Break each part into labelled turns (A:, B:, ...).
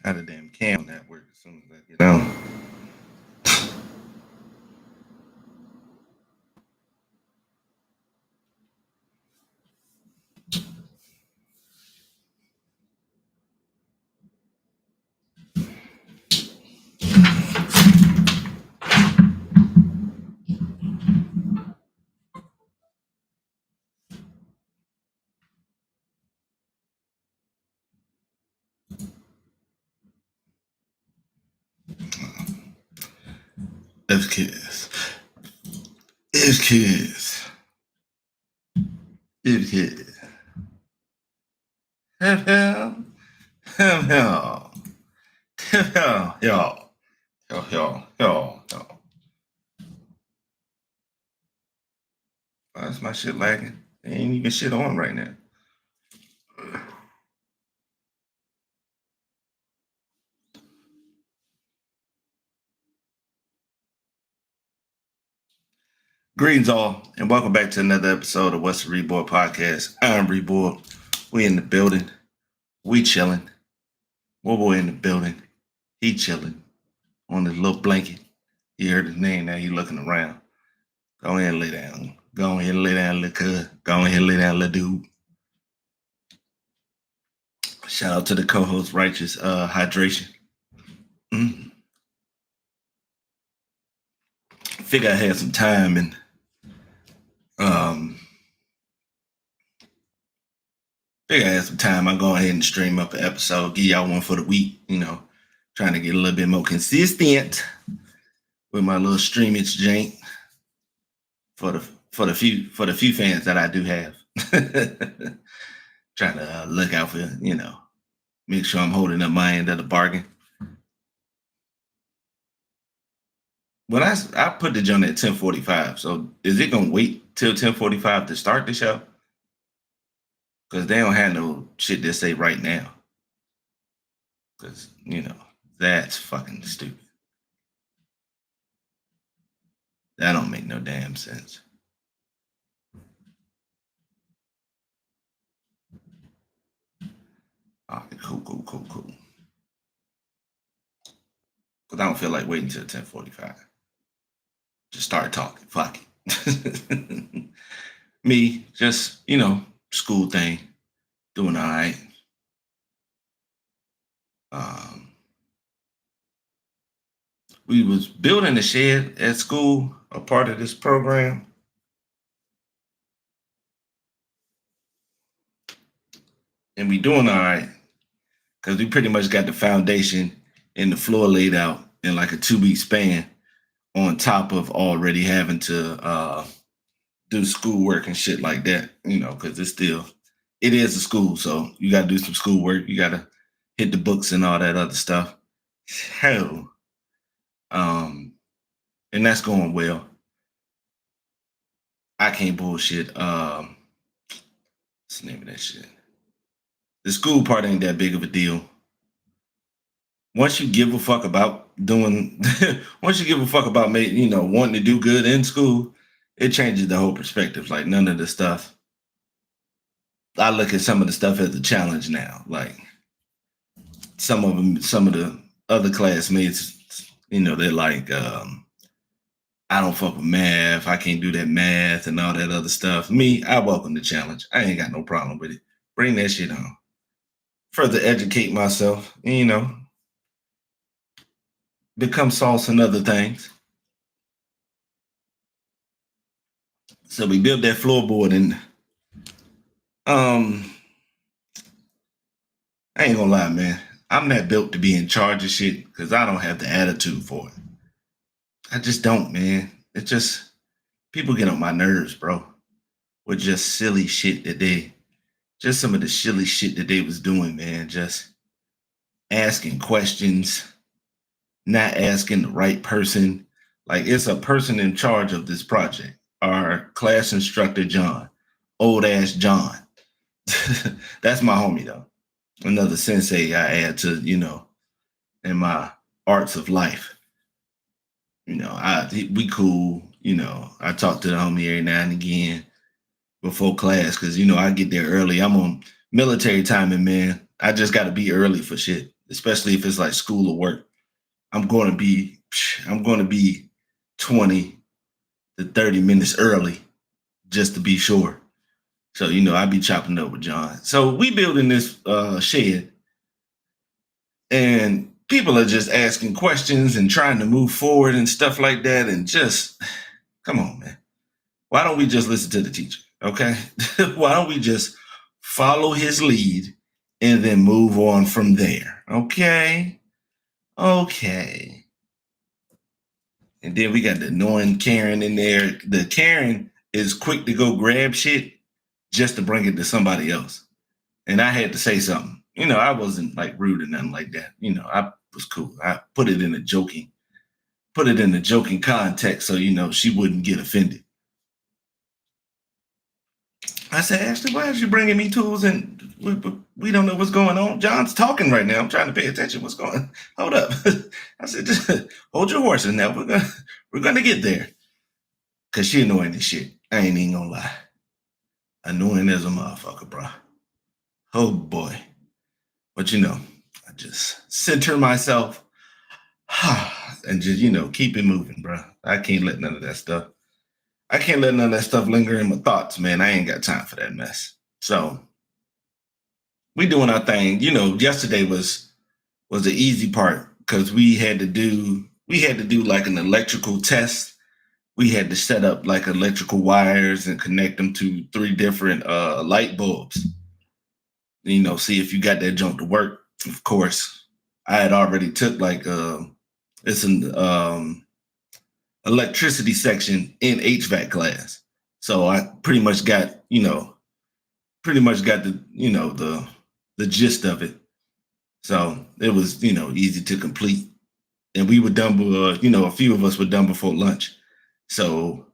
A: How the damn cam that work as soon as I get on. It's kids. It's kids. It's kids. Hell, hell, hell, hell, hell, y'all, y'all. Why's my shit lagging? There ain't even shit on right now. Greetings all, and welcome back to another episode of What's the reborG podcast. I'm reborG. We in the building. We chilling. Boy in the building. He chilling on his little blanket. You heard his name, now he looking around. Go ahead and lay down. Go ahead and lay down, little cuz. Go ahead and lay down, little dude. Shout out to the co-host, Righteous Hydration. Figure I had some time and I'll go ahead and stream up an episode, give y'all one for the week, trying to get a little bit more consistent with my little streamage jank for the few fans that I do have. Trying to look out for, make sure I'm holding up my end of the bargain. Well, I put the joint at 10:45. So is it gonna wait till 10:45 to start the show? Because they don't have no shit to say right now. Because that's fucking stupid. That don't make no damn sense. Okay, cool. Because I don't feel like waiting till 10:45. Just start talking. Fuck it. Me, just, school thing. Doing all right. We was building a shed at school, a part of this program. And we doing all right. Because we pretty much got the foundation and the floor laid out in like a 2-week span, on top of already having to do schoolwork and shit like that, because it is a school, so you got to do some schoolwork. You got to hit the books and all that other stuff. Hell, and that's going well. I can't bullshit. What's the name of that shit? The school part ain't that big of a deal. Once you give a fuck about wanting to do good in school, it changes the whole perspective. Like, none of the stuff, I look at some of the stuff as a challenge now. Like, some of the other classmates, they're like, I don't fuck with math. I can't do that math and all that other stuff. Me, I welcome the challenge. I ain't got no problem with it. Bring that shit on. Further educate myself, become sauce and other things. So we built that floorboard, and I ain't gonna lie, man. I'm not built to be in charge of shit because I don't have the attitude for it. I just don't, man. It's just, people get on my nerves, bro, with just silly shit just some of the silly shit that they was doing, man. Just asking questions, not asking the right person. Like, it's a person in charge of this project. Our class instructor, John, old ass John. That's my homie though. Another sensei I add to, in my arts of life. We cool. I talk to the homie every now and again before class because, I get there early. I'm on military timing, man. I just got to be early for shit. especially if it's like school or work. I'm going to be 20 to 30 minutes early just to be sure. So, I be chopping up with John. So we building this shed, and people are just asking questions and trying to move forward and stuff like that. And just, come on, man. Why don't we just listen to the teacher? Okay. Why don't we just follow his lead and then move on from there? Okay. Okay. And then we got the annoying Karen in there. The Karen is quick to go grab shit just to bring it to somebody else. And I had to say something. I wasn't like rude or nothing like that. I was cool. I put it in a joking context so she wouldn't get offended. I said, Ashley, why is you bringing me tools and we don't know what's going on? John's talking right now. I'm trying to pay attention. What's going on? Hold up. I said, just hold your horses now. We're gonna get there. Cause she annoying as shit. I ain't even gonna lie. Annoying as a motherfucker, bro. Oh boy. But I just center myself and just, keep it moving, bro. I can't let none of that stuff linger in my thoughts, man. I ain't got time for that mess. So we doing our thing. Yesterday was the easy part because we had to do like an electrical test. We had to set up like electrical wires and connect them to 3 different light bulbs. See if you got that junk to work. Of course, I had already took like it's an electricity section in HVAC class. So I pretty much got the the gist of it. So it was easy to complete, and we were done. A few of us were done before lunch. So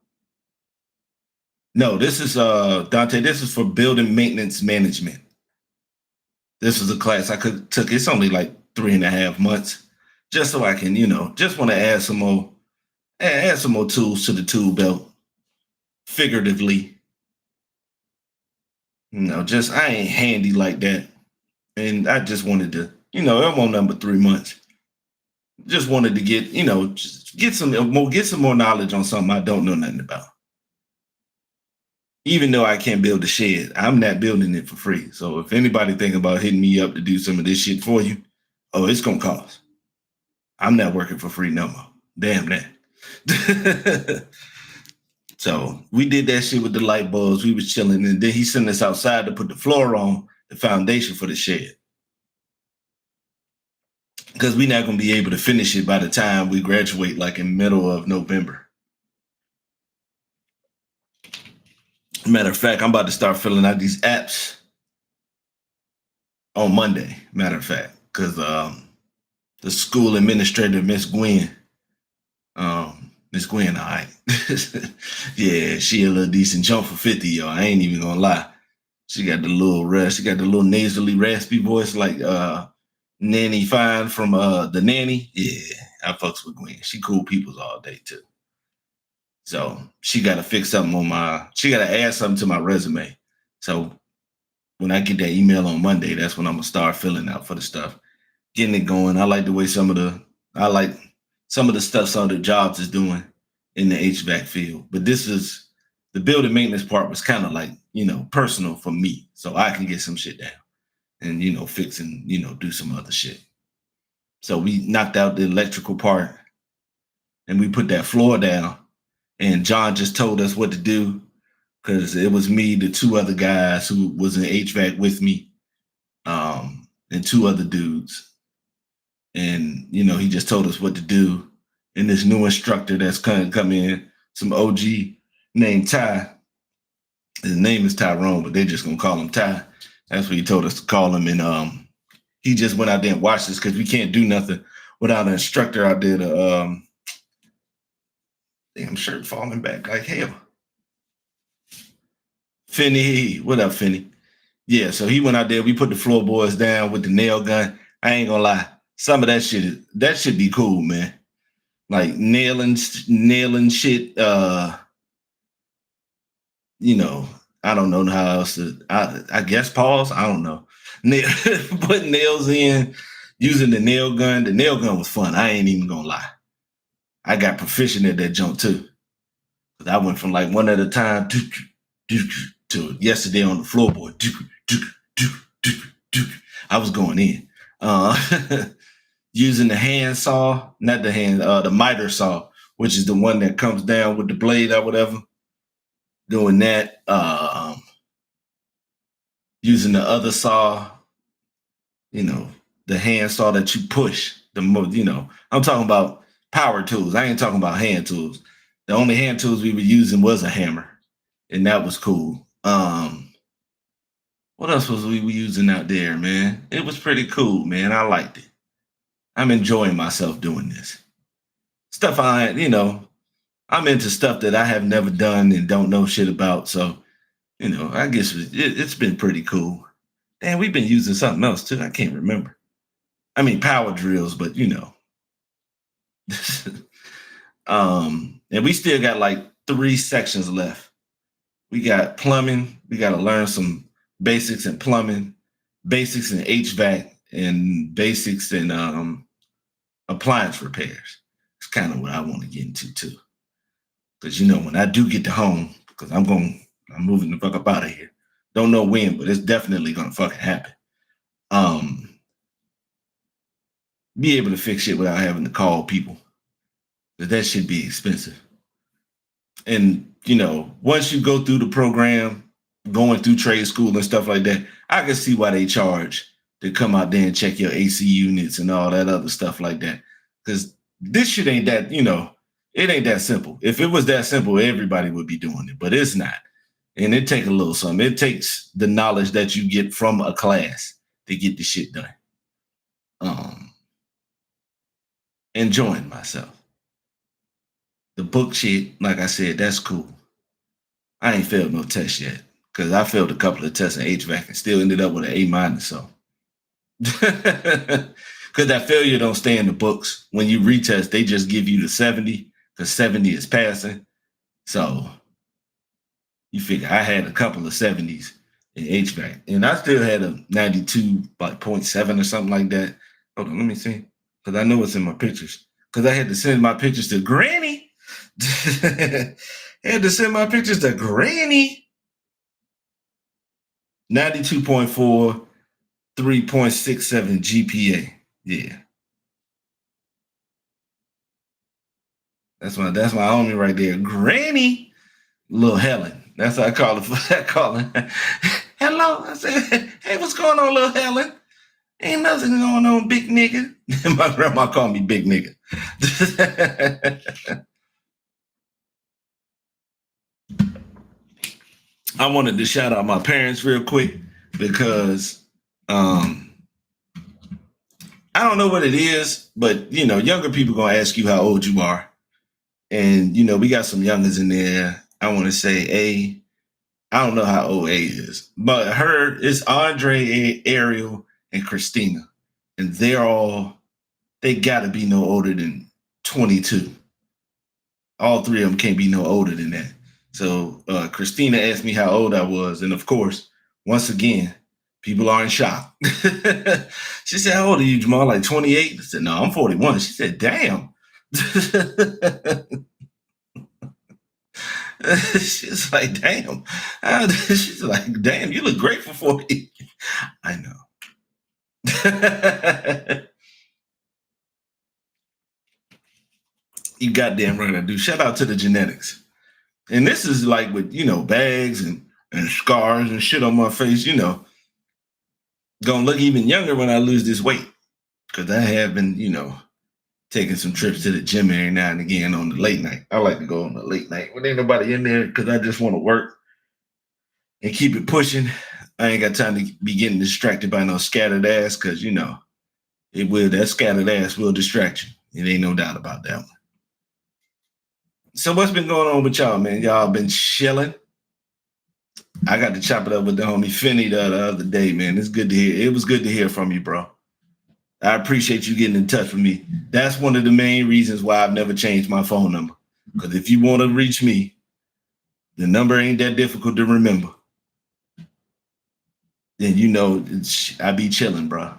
A: no, this is Dante. This is for building maintenance management. This is a class I took. It's only like 3.5 months, just so I can just want to add some more tools to the tool belt, figuratively. Just I ain't handy like that. And I just wanted to, I'm on number 3 months. Just wanted to get, just get some more knowledge on something I don't know nothing about. Even though I can't build a shed, I'm not building it for free. So if anybody thinking about hitting me up to do some of this shit for you, it's gonna cost. I'm not working for free no more. Damn that. So we did that shit with the light bulbs. We was chilling, and then he sent us outside to put the floor on, the foundation for the shed. Because we're not going to be able to finish it by the time we graduate, like in middle of November. Matter of fact, I'm about to start filling out these apps on Monday. Matter of fact, because the school administrator, Miss Gwen, all right. Yeah, she a little decent jump for 50, yo. I ain't even gonna lie. She got the little nasally raspy voice like Nanny Fine from The Nanny. Yeah, I fucks with Gwen. She cool peoples all day too. So she got to fix something she got to add something to my resume. So when I get that email on Monday, that's when I'm gonna start filling out for the stuff, getting it going. I like the way some of the stuff some of the jobs is doing in the HVAC field. But this is the building maintenance part was kind of like, personal for me. So I can get some shit down and, fix and, do some other shit. So we knocked out the electrical part and we put that floor down. And John just told us what to do because it was me, the 2 other guys who was in HVAC with me, and 2 other dudes. And, he just told us what to do. And this new instructor that's come in, some OG named Ty. His name is Tyrone, but they're just going to call him Ty. That's what he told us to call him. And he just went out there and watched this because we can't do nothing without an instructor out there to damn shirt falling back like hell. Finney, what up, Finney? Yeah, so he went out there. We put the floorboards down with the nail gun. I ain't gonna lie, some of that should be cool, man. Like nailing shit. I don't know how else to. I guess pause. I don't know. Put nails in. Using the nail gun. The nail gun was fun. I ain't even gonna lie. I got proficient at that jump too. Cause I went from like one at a time to yesterday on the floorboard. I was going in. Using the hand saw, not the hand, the miter saw, which is the one that comes down with the blade or whatever. Doing that. Using the other saw, the hand saw that you push. I'm talking about power tools. I ain't talking about hand tools. The only hand tools we were using was a hammer, and that was cool. What else was we using out there, man? It was pretty cool, man. I liked it. I'm enjoying myself doing this stuff. I'm into stuff that I have never done and don't know shit about. So, I guess it's been pretty cool. Damn, we've been using something else too. I can't remember. I mean, power drills, but and we still got like 3 sections left. We got plumbing. We got to learn some basics in plumbing, basics in HVAC, and basics in appliance repairs. It's kind of what I want to get into too. Because when I do get to home, because I'm moving the fuck up out of here. Don't know when, but it's definitely gonna fucking happen. Be able to fix shit without having to call people. That should be expensive. And once you go through the program, going through trade school and stuff like that, I can see why they charge to come out there and check your AC units and all that other stuff like that. Because this shit ain't that, it ain't that simple. If it was that simple, everybody would be doing it, but it's not. And it takes a little something. It takes the knowledge that you get from a class to get the shit done. Enjoying myself. The book shit, like I said, that's cool. I ain't failed no test yet because I failed a couple of tests in HVAC and still ended up with an A-. So, because that failure don't stay in the books. When you retest, they just give you the 70 because 70 is passing. So you figure I had a couple of 70s in HVAC, and I still had a 92.7 or something like that. Hold on, let me see, because I know it's in my pictures. Because I had to send my pictures to Granny. Had to send my pictures to Granny. 92.4, 3.67 GPA. Yeah. That's my homie right there. Granny. Little Helen. That's how I call her. I call her. Hello. I said, hey, what's going on, little Helen? Ain't nothing going on, big nigga. My grandma called me big nigga. I wanted to shout out my parents real quick because I don't know what it is, but younger people gonna ask you how old you are. And we got some youngers in there. I want to say A. I don't know how old A is, but it's Andre, Ariel, and Christina. And they gotta be no older than 22. All 3 of them can't be no older than that. So Christina asked me how old I was. And of course, once again, people are in shock. She said, how old are you, Jamal? Like 28? I said, no, I'm 41. She said, damn. She's like, damn. She's like, damn, you look great for 40. I know. You goddamn right I do. Shout out to the genetics. And this is like with, bags and scars and shit on my face, gonna look even younger when I lose this weight. Because I have been, taking some trips to the gym every now and again on the late night. I like to go on the late night when ain't nobody in there because I just want to work and keep it pushing. I ain't got time to be getting distracted by no scattered ass because, that scattered ass will distract you. It ain't no doubt about that one. So what's been going on with y'all, man? Y'all been chilling? I got to chop it up with the homie Finney the other day, man. It's good to hear. It was good to hear from you, bro. I appreciate you getting in touch with me. That's one of the main reasons why I've never changed my phone number. Because if you want to reach me, the number ain't that difficult to remember. Then I be chilling, bro.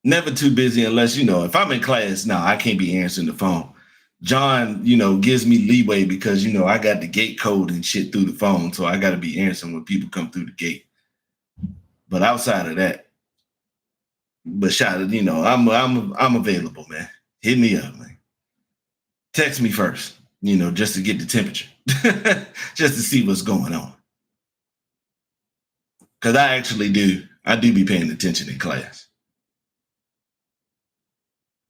A: Never too busy unless, if I'm in class, no, I can't be answering the phone. John, gives me leeway because, I got the gate code and shit through the phone. So I got to be answering when people come through the gate. But outside of that, I'm available, man. Hit me up, man. Text me first, just to get the temperature, just to see what's going on. Because I do be paying attention in class.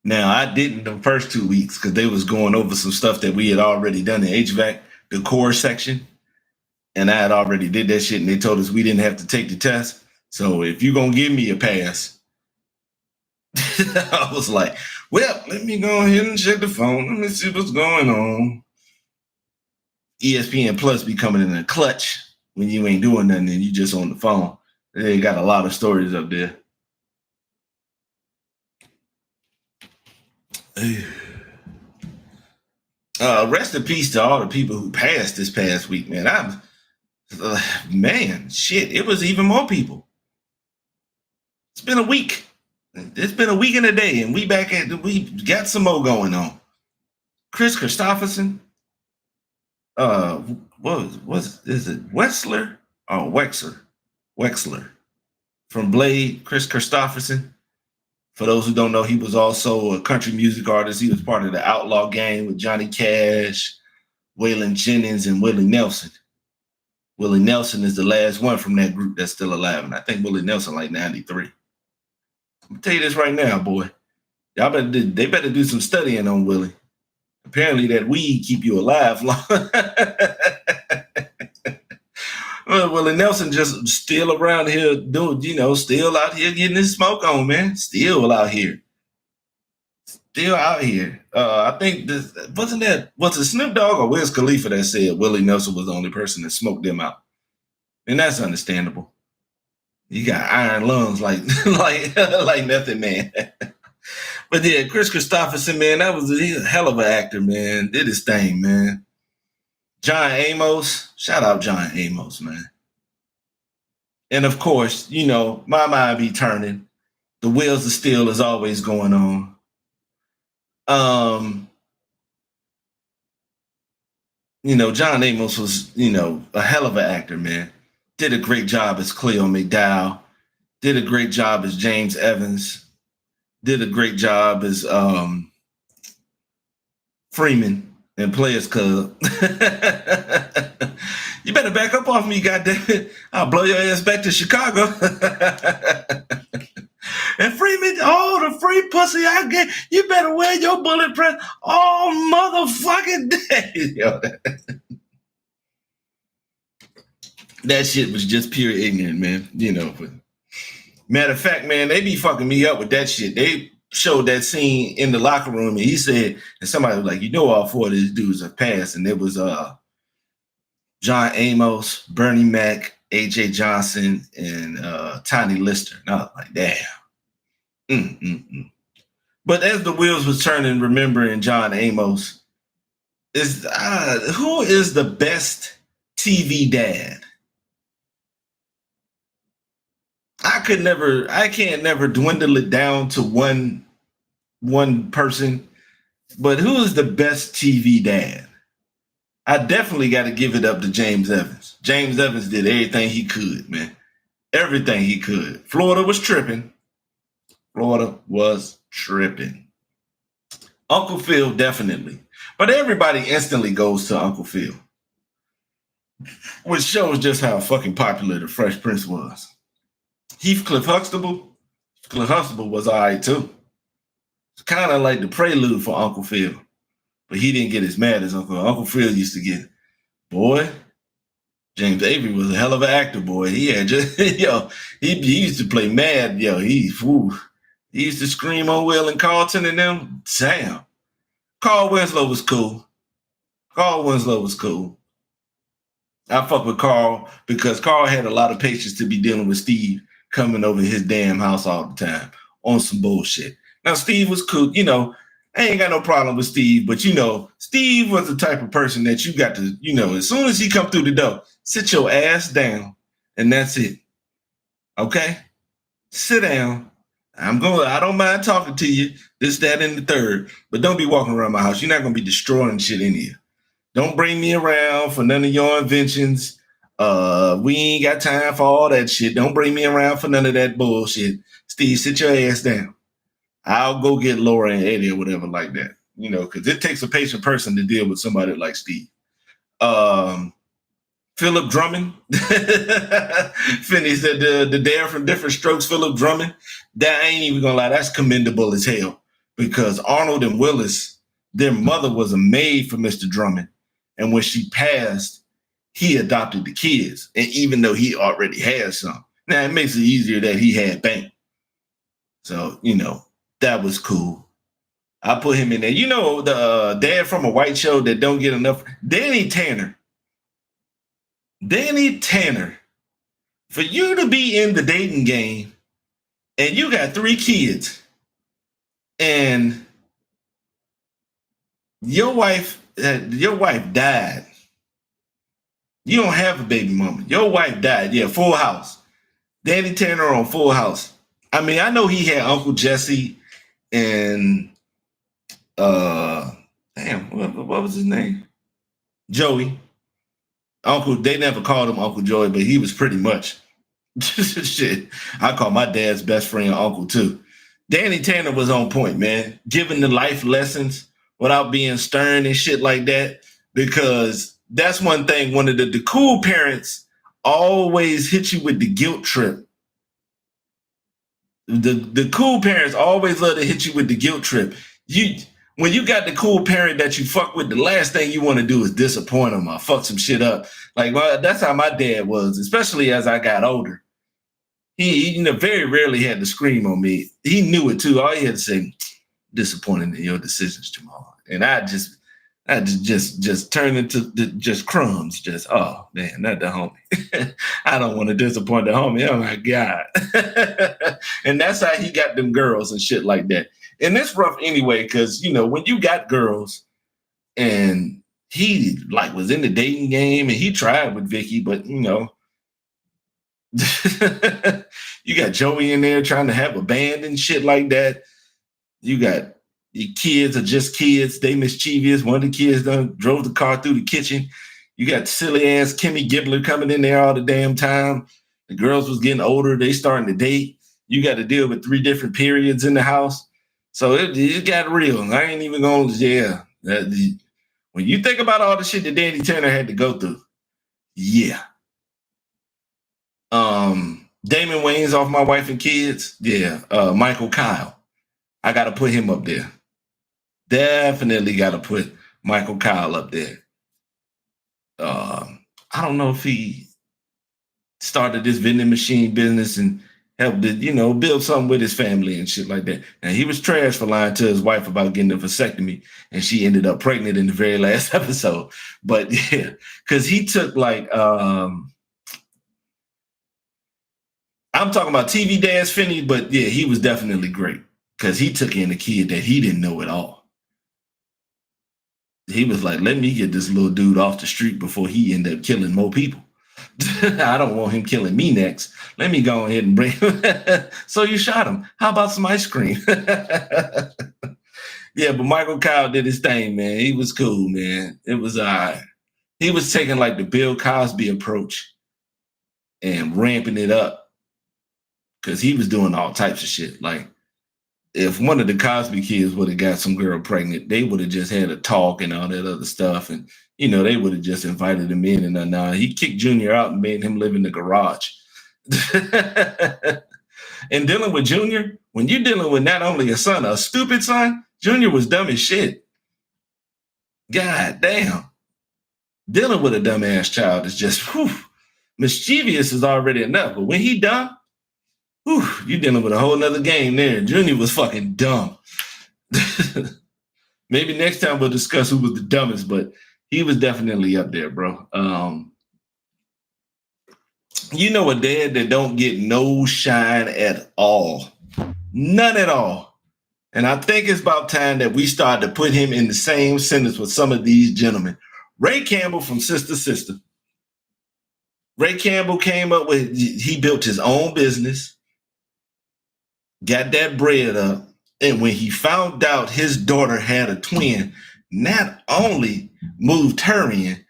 A: Now, I didn't the first 2 weeks because they was going over some stuff that we had already done in HVAC, the core section. And I had already did that shit, and they told us we didn't have to take the test. So if you're going to give me a pass, I was like, well, let me go ahead and check the phone. Let me see what's going on. ESPN Plus be coming in a clutch when you ain't doing nothing and you just on the phone. They got a lot of stories up there. Rest in peace to all the people who passed this past week, man. Shit, it was even more people. It's been a week. It's been a week and a day, and we got some more going on. Chris Christopherson, is it Wexler or Wexler from Blade. Chris Christopherson. For those who don't know, he was also a country music artist. He was part of the Outlaw Gang with Johnny Cash, Waylon Jennings, and Willie Nelson. Willie Nelson is the last one from that group that's still alive, and I think Willie Nelson like 93. I'm gonna tell you this right now, boy. They better do some studying on Willie. Apparently, that weed keep you alive long. Willie Nelson just still around here doing, still out here getting his smoke on, man. Still out here. I think was it Snoop Dogg or Wiz Khalifa that said Willie Nelson was the only person that smoked them out? And that's understandable. You got iron lungs like nothing, man. But yeah, Chris Christopherson, man, he's a hell of an actor, man. Did his thing, man. John Amos, shout out John Amos, man. And of course, my mind be turning. The wheels of steel is always going on. John Amos was, a hell of an actor, man. Did a great job as Cleo McDowell. Did a great job as James Evans. Did a great job as Freeman in Players Club. You better back up off me, goddammit. I'll blow your ass back to Chicago. And Freeman, the free pussy I get, you better wear your bulletproof all motherfucking day. That shit was just pure ignorant, man. But matter of fact, man, they be fucking me up with that shit. They showed that scene in the locker room, and he said, and somebody was like, all four of these dudes have passed, and it was John Amos, Bernie Mac, AJ Johnson, and Tiny Lister. And I was like, damn. But as the wheels was turning, remembering John Amos, who is the best TV dad? I can't never dwindle it down to one person, but who is the best TV dad? I definitely got to give it up to James Evans. James Evans did everything he could, man. Everything he could. Florida was tripping. Uncle Phil, definitely. But everybody instantly goes to Uncle Phil, which shows just how fucking popular the Fresh Prince was. Cliff Huxtable was all right, too. It's kind of like the prelude for Uncle Phil. But he didn't get as mad as Uncle. Uncle Phil used to get, boy, James Avery was a hell of an actor, boy. He had just, he used to play mad, he used to scream on Will and Carlton and them. Damn. Carl Winslow was cool. I fuck with Carl because Carl had a lot of patience to be dealing with Steve coming over his damn house all the time on some bullshit. Now, Steve was cool, I ain't got no problem with Steve, but Steve was the type of person that you got to, as soon as he come through the door, sit your ass down, and that's it. Okay? Sit down I don't mind talking to you, this, that, and the third, but don't be walking around my house. You're not gonna be destroying shit in here. Don't bring me around for none of your inventions. We ain't got time for all that shit. Don't bring me around for none of that bullshit. Steve, sit your ass down. I'll go get Laura and Eddie or whatever like that. Because it takes a patient person to deal with somebody like Steve. Philip Drummond. Finney said the dare from Different Strokes, Philip Drummond. That I ain't even gonna lie, that's commendable as hell. Because Arnold and Willis, their mother was a maid for Mr. Drummond. And when she passed, he adopted the kids. And even though he already had some. Now it makes it easier that he had bank. So, that was cool. I put him in there. The dad from a white show that don't get enough. Danny Tanner. For you to be in the dating game and you got 3 kids and your wife died. You don't have a baby mama. Your wife died. Yeah, Full House. Danny Tanner on Full House. I mean, I know he had Uncle Jesse and what was his name? Joey. They never called him Uncle Joey, but he was pretty much. Shit. I call my dad's best friend Uncle too. Danny Tanner was on point, man. Giving the life lessons without being stern and shit like that. Because that's one thing. One of the cool parents always hit you with the guilt trip. The cool parents always love to hit you with the guilt trip. When you got the cool parent that you fuck with, the last thing you want to do is disappoint them or fuck some shit up. Like, that's how my dad was, especially as I got older. He very rarely had to scream on me. He knew it too. All he had to say, disappointed in your decisions, Jamal. And I just turned into just crumbs. Just, oh man, not the homie. I don't want to disappoint the homie. Oh my God. And that's how he got them girls and shit like that. And it's rough anyway, because when you got girls and he was in the dating game and he tried with Vicky, but you got Joey in there trying to have a band and shit like that. You got the kids are just kids. They mischievous. One of the kids drove the car through the kitchen. You got silly ass Kimmy Gibbler coming in there all the damn time. The girls was getting older. They starting to date. You got to deal with 3 different periods in the house. So it got real. I ain't even going to, when you think about all the shit that Danny Tanner had to go through, yeah. Damon Wayans off My Wife and Kids, yeah. Michael Kyle, I got to put him up there. Definitely got to put Michael Kyle up there. I don't know if he started this vending machine business and helped to, build something with his family and shit like that. Now, he was trash for lying to his wife about getting a vasectomy, and she ended up pregnant in the very last episode. But yeah, because he took I'm talking about TV Dad's Finney, but yeah, he was definitely great because he took in a kid that he didn't know at all. He was like, let me get this little dude off the street before he ended up killing more people. I don't want him killing me next. Let me go ahead and bring him. So you shot him. How about some ice cream? Yeah, but Michael Kyle did his thing, man. He was cool, man. It was he was taking like the Bill Cosby approach and ramping it up because he was doing all types of shit. Like, if one of the Cosby kids would have got some girl pregnant, they would have just had a talk and all that other stuff. And, they would have just invited him in. And he kicked Junior out and made him live in the garage. And dealing with Junior, when you're dealing with not only a son, a stupid son, Junior was dumb as shit. God damn. Dealing with a dumbass child is just, mischievous is already enough. But when he dumb, you're dealing with a whole nother game there. Junior was fucking dumb. Maybe next time we'll discuss who was the dumbest, but he was definitely up there, bro. A dad that don't get no shine at all. None at all. And I think it's about time that we start to put him in the same sentence with some of these gentlemen. Ray Campbell from Sister Sister. Ray Campbell came up with, he built his own business. got that bread up, and when he found out his daughter had a twin, not only moved her in,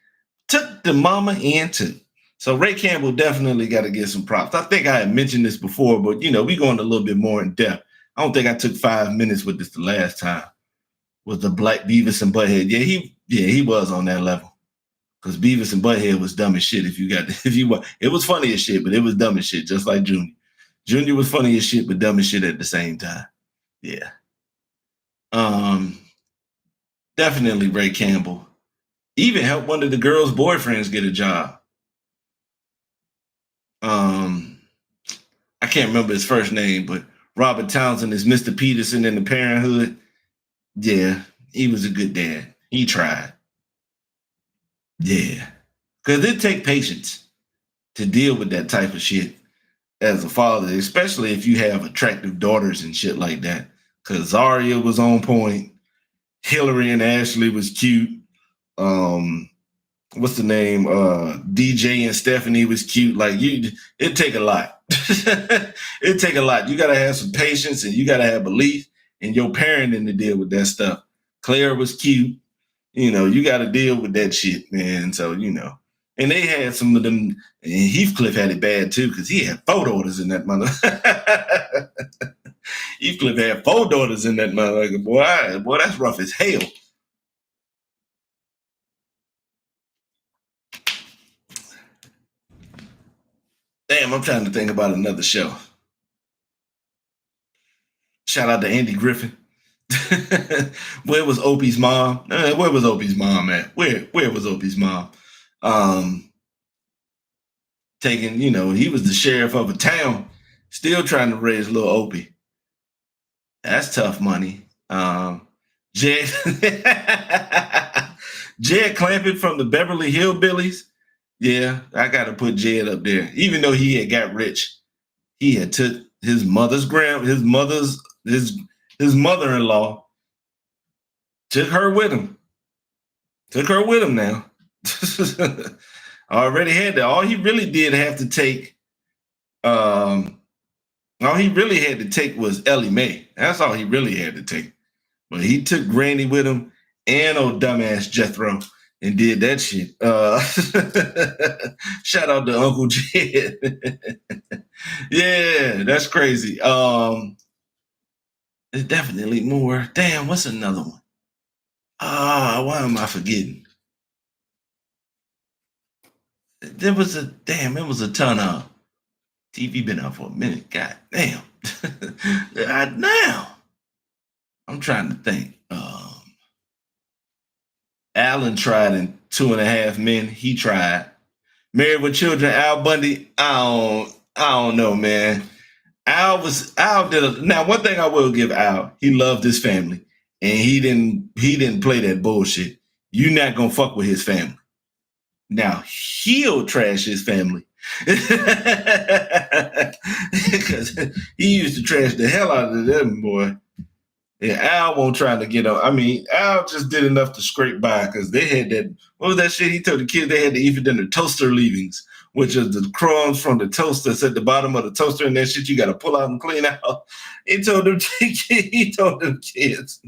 A: took the mama in too. So Ray Campbell definitely got to get some props. I think I had mentioned this before, but we going a little bit more in depth. I don't think I took 5 minutes with this the last time. Was the Black Beavis and Butthead? He was on that level. Because Beavis and Butthead was dumb as shit. It was funny as shit, but it was dumb as shit, just like Junior. Junior was funny as shit, but dumb as shit at the same time. Yeah. Definitely Ray Campbell. Even helped one of the girls' boyfriends get a job. I can't remember his first name, but Robert Townsend is Mr. Peterson in the Parenthood. Yeah, he was a good dad. He tried. Yeah. Because it take patience to deal with that type of shit as a father, especially if you have attractive daughters and shit like that. Because Zaria was on point. Hillary and Ashley was cute. What's the name? DJ and Stephanie was cute. Like it take a lot. It take a lot. You gotta have some patience and you gotta have belief in your parenting to deal with that stuff. Claire was cute. You gotta deal with that shit, man. So, and they had some of them, and Heathcliff had it bad too, because he had 4 daughters in that mother. Heathcliff had 4 daughters in that mother. Boy, that's rough as hell. Damn, I'm trying to think about another show. Shout out to Andy Griffin. Where was Opie's mom? Where was Opie's mom at? Where was Opie's mom? Taking, he was the sheriff of a town, still trying to raise little Opie. That's tough money. Jed Jed Clampett from the Beverly Hillbillies. Yeah, I got to put Jed up there. Even though he had got rich, he had took his mother-in-law, took her with him. Took her with him now. Already had that. All he really had to take was Ellie Mae. That's all he really had to take. But he took Granny with him and old dumbass Jethro and did that shit. Shout out to Uncle Jed. Yeah, that's crazy. There's definitely more. Damn, what's another one? Why am I forgetting? It was a ton of TV been out for a minute. God damn. God damn. I'm trying to think. Alan tried in 2.5 Men. He tried. Married with Children, Al Bundy. I don't know, man. Al did now. One thing I will give Al, he loved his family, and he didn't play that bullshit. You're not gonna fuck with his family. Now he'll trash his family because he used to trash the hell out of them, boy. And Al won't try to get on. I mean, Al just did enough to scrape by because they had that. What was that shit he told the kids they had to eat for dinner? Toaster leavings, which is the crumbs from the toaster that's at the bottom of the toaster, and that shit you got to pull out and clean out. He told them kids.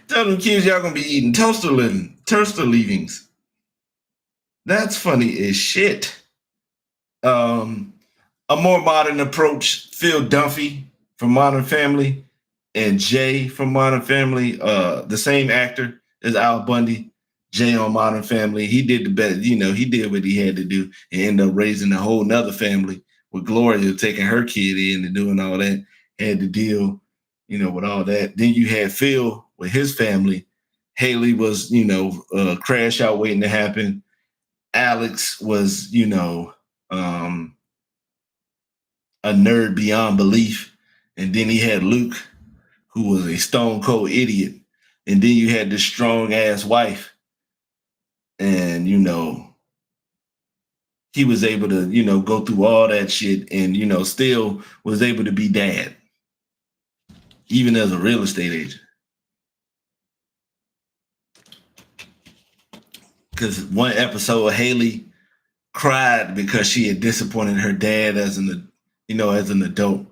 A: Tell them kids y'all gonna be eating toaster leavings. That's funny as shit. A more modern approach, Phil Dunphy from Modern Family and Jay from Modern Family, the same actor as Al Bundy, Jay on Modern Family. He did the best, he did what he had to do and ended up raising a whole nother family with Gloria taking her kid in and doing all that, had to deal, with all that. Then you had Phil with his family. Haley was, crash out waiting to happen. Alex was, a nerd beyond belief. And then he had Luke, who was a stone cold idiot. And then you had this strong ass wife. And, he was able to, go through all that shit and, still was able to be dad, even as a real estate agent. Because one episode, Haley cried because she had disappointed her dad as as an adult.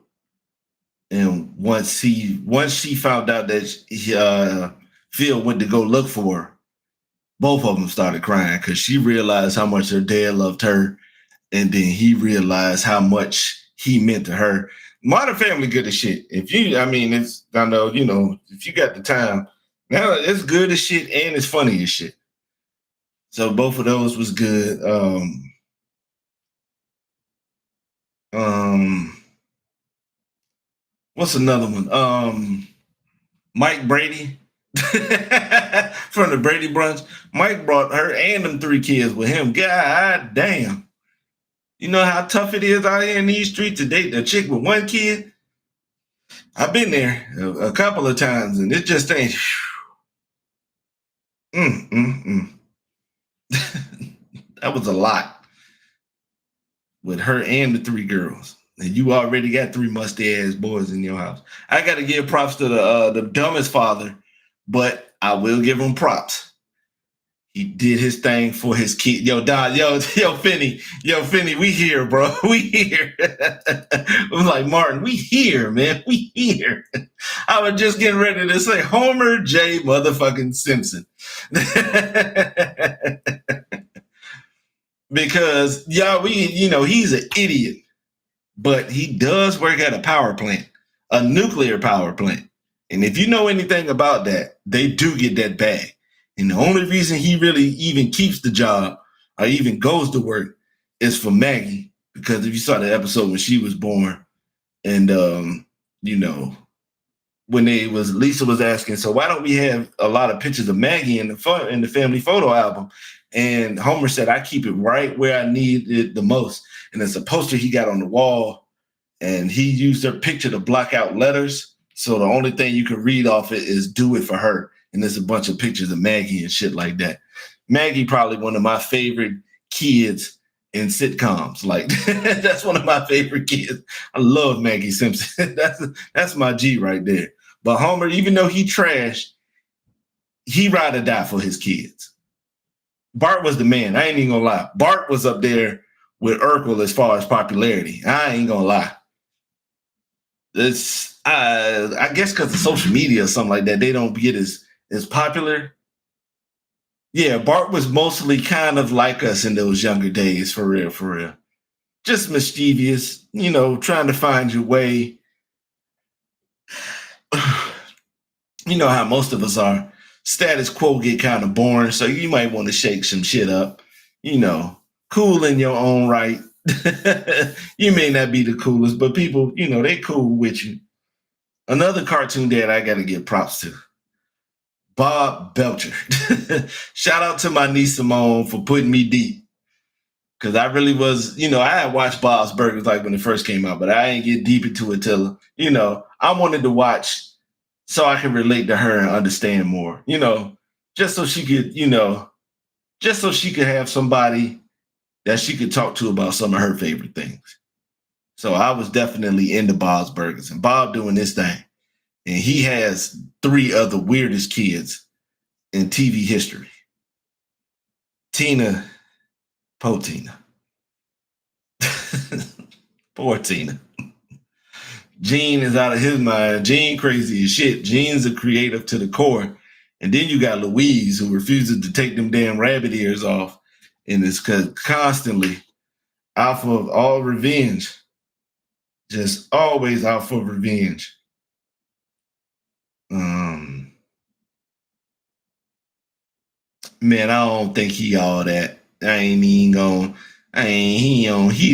A: And once she found out that Phil went to go look for her, both of them started crying because she realized how much her dad loved her, and then he realized how much he meant to her. Modern Family good as shit. If you, I mean, it's I know if you got the time, now it's good as shit and it's funny as shit. So both of those was good. What's another one? Mike Brady from the Brady Bunch. Mike brought her and them 3 kids with him. God damn. You know how tough it is out here in these streets to date a chick with 1 kid? I've been there a couple of times, and it just ain't. That was a lot with her and the 3 girls. And you already got 3 musty-ass boys in your house. I got to give props to the dumbest father, but I will give him props. He did his thing for his kid. Yo, Don, yo, Finney, we here, bro. We here. I'm like, Martin, we here, man. We here. I was just getting ready to say Homer J. motherfucking Simpson. Because, he's an idiot. But he does work at a power plant, a nuclear power plant. And if you know anything about that, they do get that bag. And the only reason he really even keeps the job or even goes to work is for Maggie. Because if you saw the episode when she was born and, when Lisa was asking, so why don't we have a lot of pictures of Maggie in the family photo album? And Homer said, I keep it right where I need it the most. And it's a poster he got on the wall, and he used her picture to block out letters. So the only thing you can read off it is "Do It For Her." And there's a bunch of pictures of Maggie and shit like that. Maggie probably one of my favorite kids in sitcoms. Like that's one of my favorite kids. I love Maggie Simpson. That's my G right there. But Homer, even though he trashed, he ride or die for his kids. Bart was the man. I ain't even gonna lie. Bart was up there with Urkel as far as popularity. I ain't gonna lie. It's I guess because of social media or something like that, they don't get as popular. Yeah, Bart was mostly kind of like us in those younger days, for real, for real. Just mischievous, trying to find your way. You know how most of us are. Status quo get kind of boring, so you might want to shake some shit up. Cool in your own right. You may not be the coolest, but people, they cool with you. Another cartoon dad I got to give props to. Bob Belcher. Shout out to my niece Simone for putting me deep. Because I really was, I had watched Bob's Burgers like when it first came out, but I didn't get deep into it till, I wanted to watch so I could relate to her and understand more, just so she could, just so she could have somebody that she could talk to about some of her favorite things. So I was definitely into Bob's Burgers and Bob doing this thing. And he has 3 of the weirdest kids in TV history. Tina, poor Tina. Poor Tina. Gene is out of his mind. Gene crazy as shit. Gene's a creative to the core. And then you got Louise who refuses to take them damn rabbit ears off and is constantly out for all revenge. Just always out for revenge. Man, I don't think he all that. He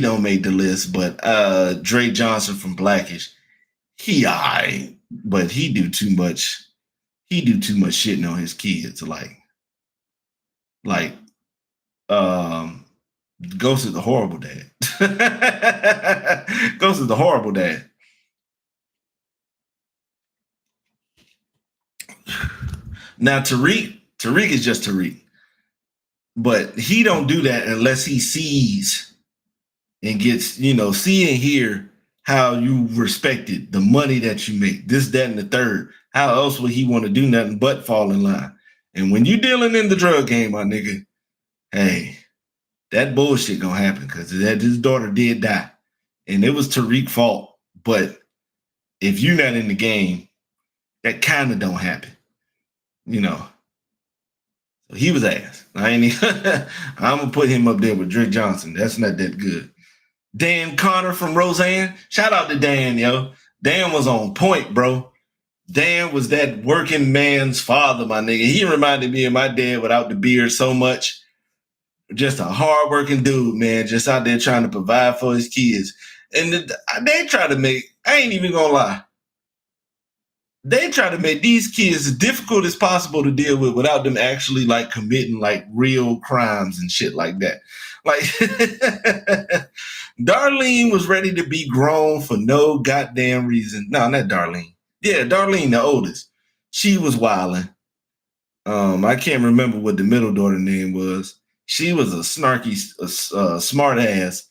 A: don't make the list, but Dre Johnson from Blackish, he alright, but he do too much shitting on his kids, Ghost is the horrible dad. Ghost is the horrible dad. Now Tariq is just Tariq. But he don't do that unless he sees and gets, see and hear how you respected the money that you make, this, that, and the third. How else would he want to do nothing but fall in line? And when you dealing in the drug game, my nigga, hey, that bullshit gonna happen because his daughter did die. and it was Tariq's fault. But if you're not in the game, that kind of don't happen, you know. So he was ass. I ain't even, I'm gonna put him up there with Drake Johnson. That's not that good. Dan Connor from Roseanne. Shout out to Dan, yo. Dan was on point, bro. Dan was that working man's father, my nigga. He reminded me of my dad without the beard so much. Just a hardworking dude, man, just out there trying to provide for his kids. And they try to make, I ain't even gonna lie, they try to make these kids as difficult as possible to deal with without them actually like committing like real crimes and shit like that. Like Darlene was ready to be grown for no goddamn reason. No, not Darlene. Yeah, Darlene, the oldest. She was wilding. I can't remember what the middle daughter name was. She was a snarky, smart ass.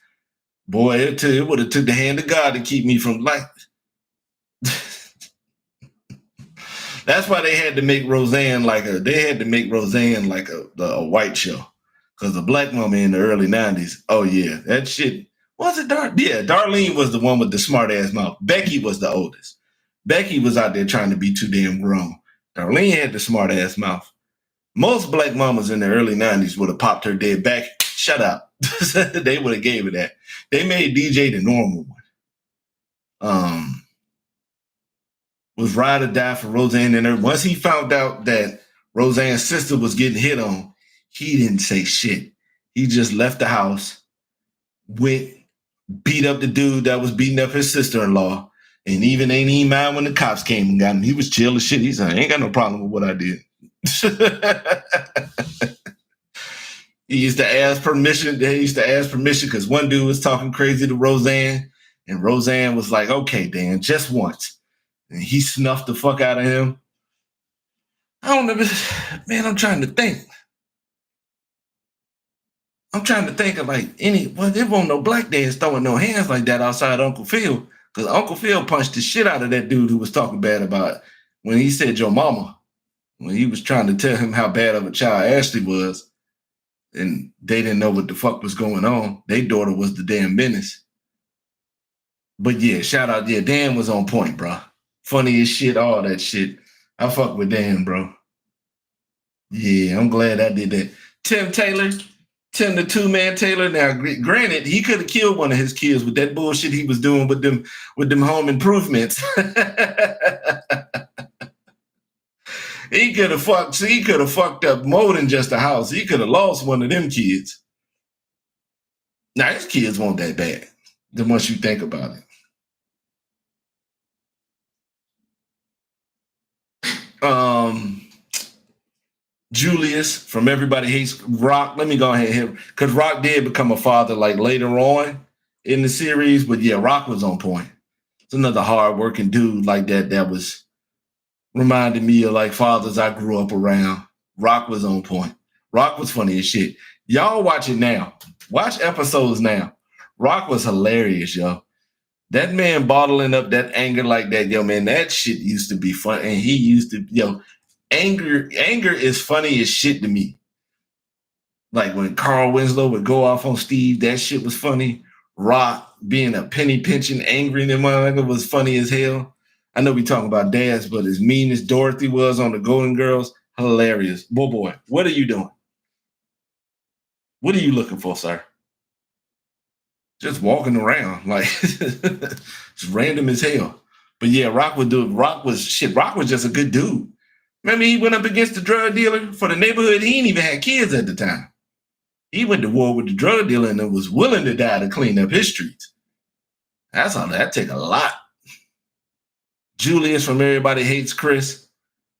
A: Boy, it would have took the hand of God to keep me from like. That's why they had to make Roseanne like a white show. Because the black woman in the early 90s, oh yeah, that shit. Was it Darlene was the one with the smart ass mouth. Becky was the oldest. Becky was out there trying to be too damn grown. Darlene had the smart ass mouth. Most black mamas in the early 90s would have popped her dead back. Shut up. They would have gave her that. They made DJ the normal one. Was ride or die for Roseanne and her. Once he found out that Roseanne's sister was getting hit on, he didn't say shit. He just left the house, went, beat up the dude that was beating up his sister-in-law, and even ain't even mind when the cops came and got him. He was chill as shit. He said, I ain't got no problem with what I did. He used to ask permission. They used to ask permission because one dude was talking crazy to Roseanne, and Roseanne was like, okay, Dan, just once. And he snuffed the fuck out of him. I don't know, man, I'm trying to think. Of like there wasn't no black dads throwing no hands like that outside Uncle Phil. Because Uncle Phil punched the shit out of that dude who was talking bad about it when he said your mama. When he was trying to tell him how bad of a child Ashley was. And they didn't know what the fuck was going on. Their daughter was the damn menace. But yeah, shout out. Yeah, Dan was on point, bro. Funny as shit, all that shit. I fuck with Dan, bro. Yeah, I'm glad I did that. Tim the two-man Taylor. Now, granted, he could have killed one of his kids with that bullshit he was doing with them home improvements. He could have fucked up more than just a house. He could have lost one of them kids. Now, his kids weren't that bad, the once you think about it. Julius from Everybody Hates Rock. Let me go ahead here because Rock did become a father like later on in the series, but yeah, Rock was on point. It's another hardworking dude like that was reminded me of like fathers I grew up around. Rock was on point. Rock was funny as shit. Y'all watch it now. Watch episodes now. Rock was hilarious, yo. That man bottling up that anger like that, yo, man, that shit used to be fun. And he used to, yo, anger is funny as shit to me. Like when Carl Winslow would go off on Steve, that shit was funny. Rock being a penny pinching, angry and motherfucker was funny as hell. I know we talking about dads, but as mean as Dorothy was on the Golden Girls, hilarious. Boy, what are you doing? What are you looking for, sir? Just walking around like it's random as hell. But yeah, Rock was just a good dude. Remember, he went up against the drug dealer for the neighborhood. He ain't even had kids at the time. He went to war with the drug dealer and was willing to die to clean up his streets. That's all. That take a lot. Julius from Everybody Hates Chris.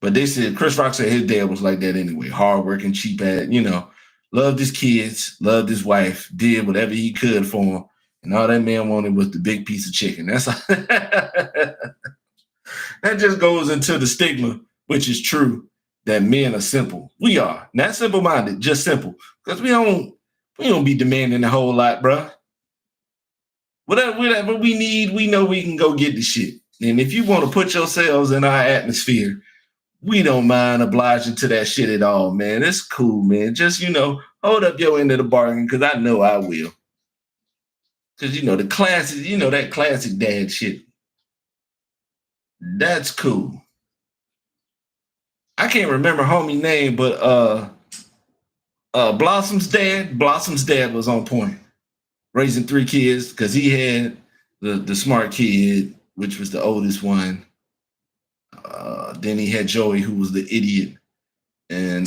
A: But they said Chris Rock said his dad was like that anyway. Hardworking, cheap ass, loved his kids, loved his wife, did whatever he could for him. And all that man wanted was the big piece of chicken. That's that just goes into the stigma, which is true, that men are simple. We are not simple-minded, just simple. Because we don't be demanding a whole lot, bro. Whatever we need, we know we can go get the shit. And if you want to put yourselves in our atmosphere, we don't mind obliging to that shit at all, man. It's cool, man. Just, hold up your end of the bargain because I know I will. Cause the classic, that classic dad shit. That's cool. I can't remember homie name, but Blossom's dad was on point, raising 3 kids because he had the smart kid, which was the oldest one. Then he had Joey, who was the idiot, and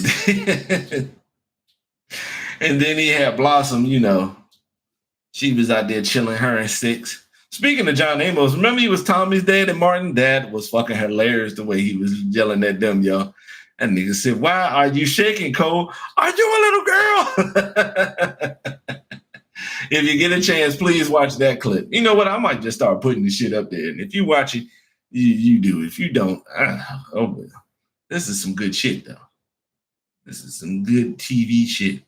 A: and then he had Blossom. She was out there chilling, her and Six. Speaking of John Amos, remember he was Tommy's dad and Martin? Dad was fucking hilarious the way he was yelling at them, yo. That nigga said, "Why are you shaking, Cole? Are you a little girl?" If you get a chance, please watch that clip. You know what? I might just start putting the shit up there. And if you watch it, you do. If you don't, oh well. This is some good shit, though. This is some good TV shit.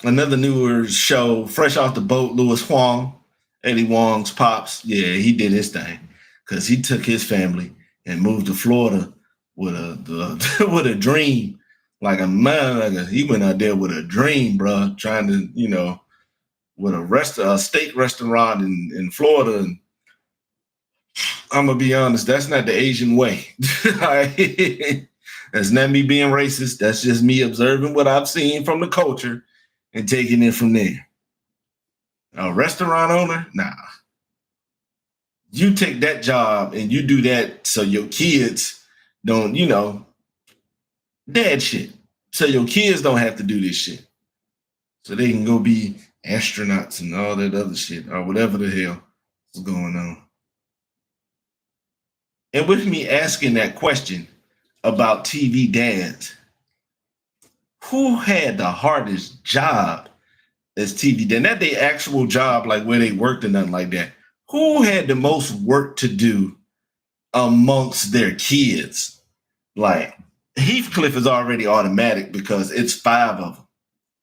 A: Another newer show, fresh off the boat, Louis Huang, Eddie Wong's pops. Yeah, he did his thing because he took his family and moved to Florida with with a dream, like a man. He went out there with a dream, bro, trying to, with a steak restaurant in Florida. And I'm gonna be honest, that's not the Asian way. That's not me being racist. That's just me observing what I've seen from the culture and taking it from there. A restaurant owner? Nah. You take that job and you do that so your kids don't, dad shit. So your kids don't have to do this shit. So they can go be astronauts and all that other shit or whatever the hell is going on. And with me asking that question about TV dads, who had the hardest job as TV dad? Not their actual job, like where they worked or nothing like that. Who had the most work to do amongst their kids? Like Heathcliff is already automatic because it's 5 of them.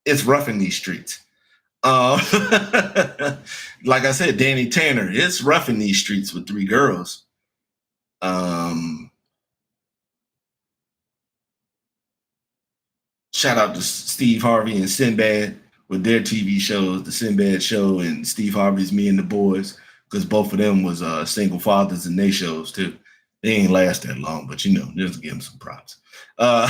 A: It's rough in these streets. Like I said, Danny Tanner, it's rough in these streets with 3 girls. Shout out to Steve Harvey and Sinbad with their TV shows, the Sinbad Show and Steve Harvey's Me and the Boys, because both of them was single fathers in their shows too. They ain't last that long, but just give them some props. But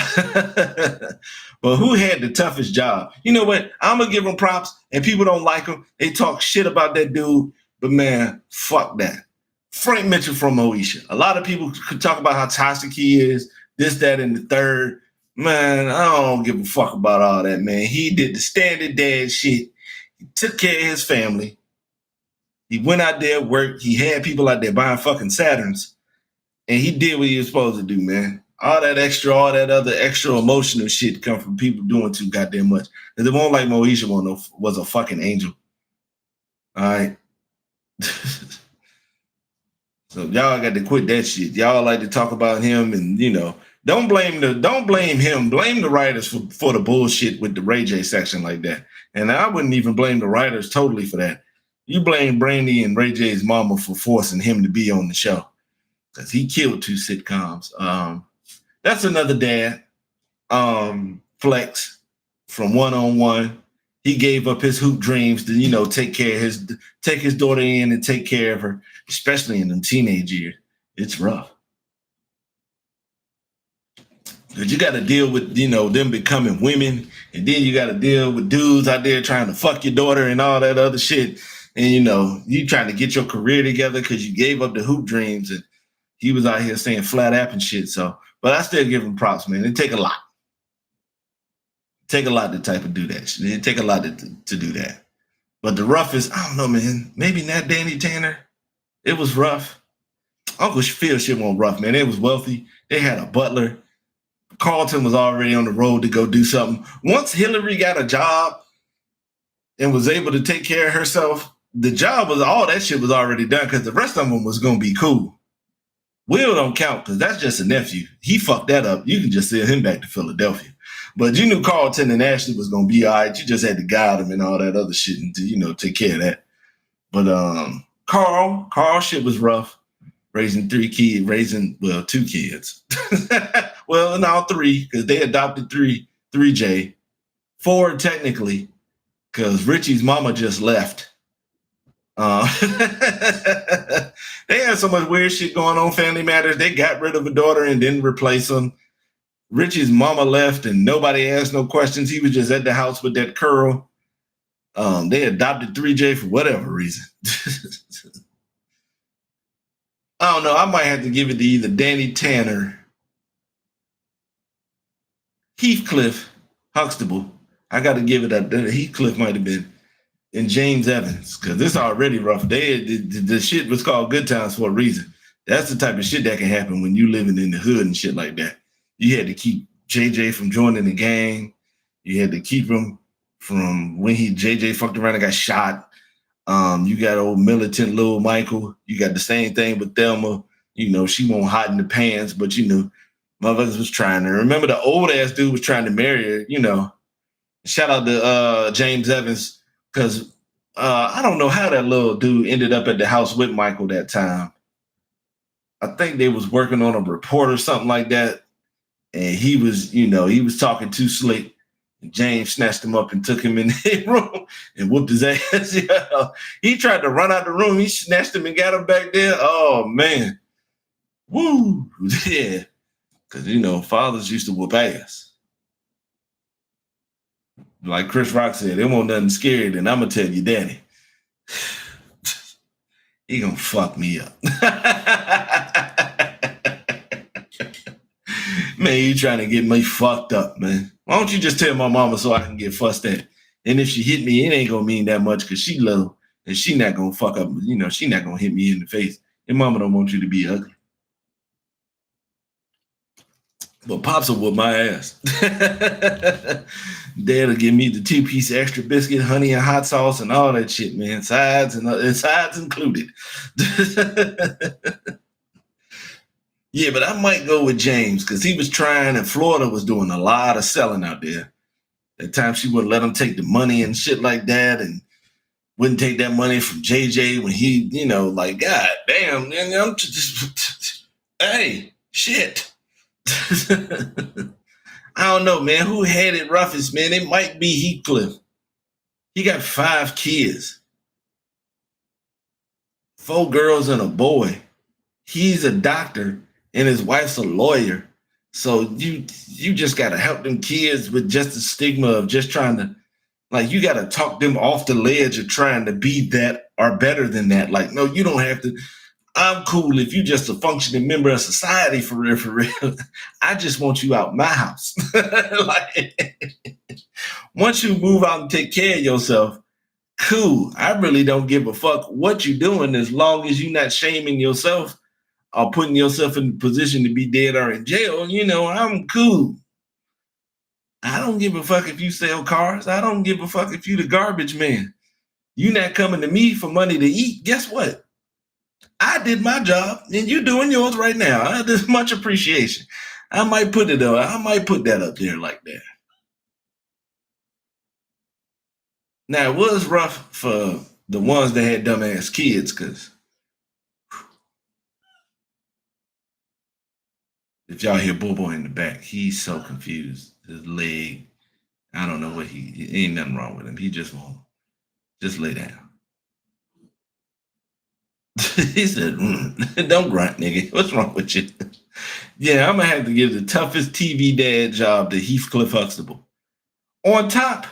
A: who had the toughest job? You know what? I'm gonna give them props, and people don't like them. They talk shit about that dude, but man, fuck that. Frank Mitchell from Moesha. A lot of people could talk about how toxic he is, this, that, and the third. Man, I don't give a fuck about all that, man. He did the standard dad shit. He took care of his family. He went out there, worked. He had people out there buying fucking Saturns. And he did what he was supposed to do, man. All that other extra emotional shit come from people doing too goddamn much. And it won't like Moesha was a fucking angel. All right. So y'all got to quit that shit. Y'all like to talk about him and, don't blame him. Blame the writers for the bullshit with the Ray J section like that. And I wouldn't even blame the writers totally for that. You blame Brandy and Ray J's mama for forcing him to be on the show because he killed 2 sitcoms. That's another dad. Flex from One on One. He gave up his hoop dreams to take his daughter in and take care of her, especially in them teenage years. It's rough. Because you got to deal with, them becoming women. And then you got to deal with dudes out there trying to fuck your daughter and all that other shit. And, you trying to get your career together because you gave up the hoop dreams. And he was out here saying flat app and shit. So, but I still give him props, man. It take a lot. Take a lot to type of do that. It take a lot to do that. But the roughest, I don't know, man. Maybe not Danny Tanner. It was rough. Uncle Phil shit wasn't rough, man. They was wealthy. They had a butler. Carlton was already on the road to go do something. Once Hillary got a job and was able to take care of herself, the job was all that shit was already done because the rest of them was going to be cool. Will don't count because that's just a nephew. He fucked that up. You can just send him back to Philadelphia. But you knew Carlton and Ashley was going to be all right. You just had to guide him and all that other shit and to, take care of that. But Carl shit was rough. Raising 2 kids. Well, now 3, because they adopted 3J. 4 technically. because Richie's mama just left. They had so much weird shit going on, Family Matters. They got rid of a daughter and didn't replace him. Richie's mama left and nobody asked no questions. He was just at the house with that curl. They adopted 3J for whatever reason. I don't know. I might have to give it to either Danny Tanner, Heathcliff, Huxtable. I got to give it up. Heathcliff might have been, and James Evans, because it's already rough. The shit was called Good Times for a reason. That's the type of shit that can happen when you living in the hood and shit like that. You had to keep JJ from joining the gang. You had to keep him from when JJ fucked around and got shot. You got old militant little Michael. You got the same thing with Thelma. You know, she won't hide in the pants, but you know, motherfuckers was trying to. Remember the old ass dude was trying to marry her, you know. Shout out to James Evans, because I don't know how that little dude ended up at the house with Michael that time. I think they was working on a report or something like that. And he was, you know, he was talking too slick. And James snatched him up and took him in the room and whooped his ass. Yeah. He tried to run out the room. He snatched him and got him back there. Oh, man. Woo. Yeah. Because, you know, fathers used to whoop ass. Like Chris Rock said, they want nothing scary, then I'm going to tell you, daddy. He going to fuck me up. Man, you trying to get me fucked up, man. Why don't you just tell my mama so I can get fussed at? And if she hit me, it ain't going to mean that much because she low and she not going to fuck up. You know, she not going to hit me in the face. Your mama don't want you to be ugly. But Pops will whoop my ass. Dad'll give me the 2-piece extra biscuit, honey and hot sauce and all that shit, man. Sides included. Yeah, but I might go with James because he was trying and Florida was doing a lot of selling out there. At times she wouldn't let him take the money and shit like that and wouldn't take that money from JJ when he, you know, like, God damn, man, I'm just, hey, shit. I don't know, man. Who had it roughest, man? It might be Heathcliff. He got 5 kids, 4 girls and a boy. He's a doctor and his wife's a lawyer. So you just got to help them kids with just the stigma of just trying to, like, you got to talk them off the ledge of trying to be that or better than that. Like, no, you don't have to. I'm cool if you're just a functioning member of society for real, for real. I just want you out my house. Like, once you move out and take care of yourself, cool. I really don't give a fuck what you're doing as long as you're not shaming yourself or putting yourself in a position to be dead or in jail. You know, I'm cool. I don't give a fuck if you sell cars. I don't give a fuck if you the garbage man. You not coming to me for money to eat. Guess what? I did my job and you're doing yours right now. There's much appreciation. I might put that up there like that. Now it was rough for the ones that had dumbass kids, because if y'all hear Bobo in the back, he's so confused. His leg, I don't know what ain't nothing wrong with him. He just won't. Just lay down. He said, don't grunt, nigga. What's wrong with you? Yeah, I'm going to have to give the toughest TV dad job to Heathcliff Huxtable. On top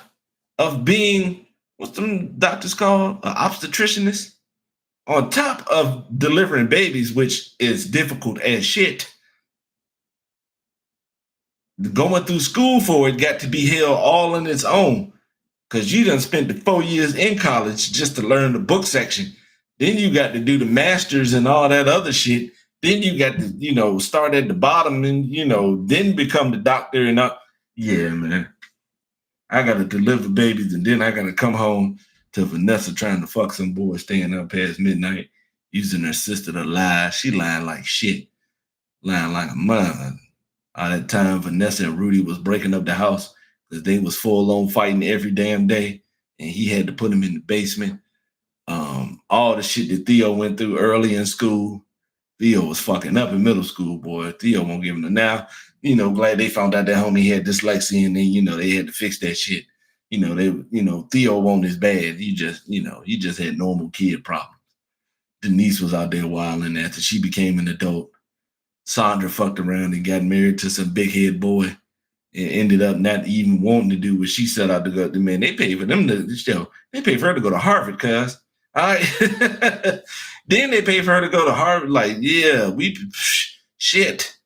A: of being, what's the doctors called? An obstetricianist. On top of delivering babies, which is difficult as shit. Going through school for it got to be held all on its own. Because you done spent the 4 years in college just to learn the book section. Then you got to do the masters and all that other shit. Then you got to, you know, start at the bottom and, you know, then become the doctor and all. Yeah, man. I got to deliver babies and then I got to come home to Vanessa trying to fuck some boy staying up past midnight, using her sister to lie. She lying like shit. Lying like a mother. All that time Vanessa and Rudy was breaking up the house because they was full on fighting every damn day. And he had to put him in the basement. All the shit that Theo went through early in school. Theo was fucking up in middle school, boy. Theo won't give him the now. You know, glad they found out that homie had dyslexia and then, you know, they had to fix that shit. Theo won't as bad. You just had normal kid problems. Denise was out there wilding after she became an adult. Sandra fucked around and got married to some big head boy and ended up not even wanting to do what she set out to go. Man, they paid for them to show. They paid for her to go to Harvard, cuz. All right. Then they paid for her to go to Harvard. Like, yeah, shit.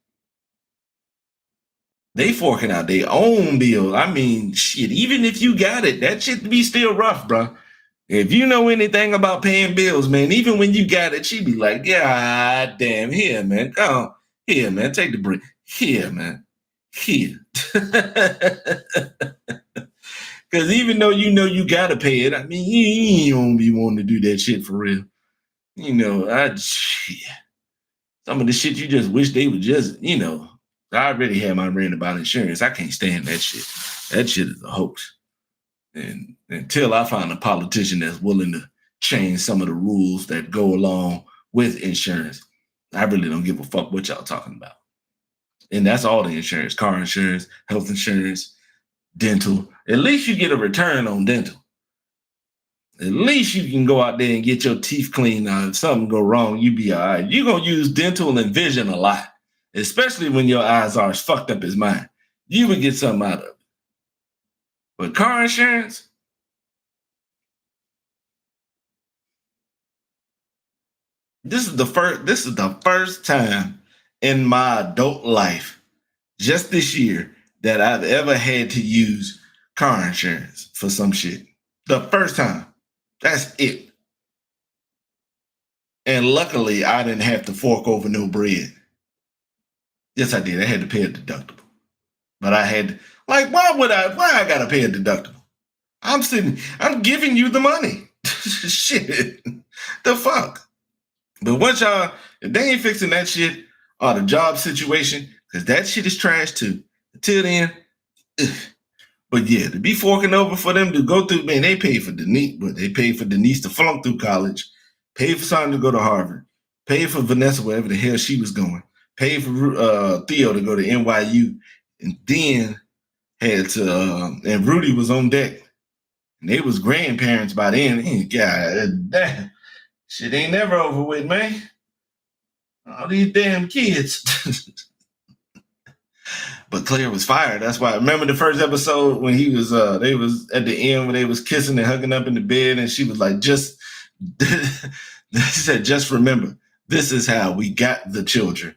A: They forking out their own bill. I mean, shit, even if you got it, that shit be still rough, bro. If you know anything about paying bills, man, even when you got it, she be like, God damn, here, man. Come on. Here, man. Take the break. Here, man. Here. Because even though you got to pay it, I mean, you don't be wanting to do that shit for real. Some of the shit you just wish they would just, I already had my rant about insurance. I can't stand that shit. That shit is a hoax. And until I find a politician that's willing to change some of the rules that go along with insurance, I really don't give a fuck what y'all talking about. And that's all the insurance: car insurance, health insurance, dental. At least you get a return on dental. At least you can go out there and get your teeth cleaned. If something go wrong, you be all right. You're going to use dental and vision a lot, especially when your eyes are as fucked up as mine. You would get something out of it. But car insurance, this is the first time in my adult life, just this year, that I've ever had to use car insurance for some shit. The first time. That's it. And luckily, I didn't have to fork over no bread. Yes, I did. I had to pay a deductible. But I had, why I gotta pay a deductible? I'm giving you the money. Shit. The fuck? But once if they ain't fixing that shit or the job situation, because that shit is trash too. Until then, ugh. But yeah, to be forking over for them to go through, man, they paid for Denise to flunk through college, paid for Sandra to go to Harvard, paid for Vanessa wherever the hell she was going, paid for Theo to go to NYU, and then had to, and Rudy was on deck. And they was grandparents by then. God damn, shit ain't never over with, man. All these damn kids. But Claire was fired. That's why I remember the first episode when they was at the end when they was kissing and hugging up in the bed, and she was like, she said, just remember, this is how we got the children.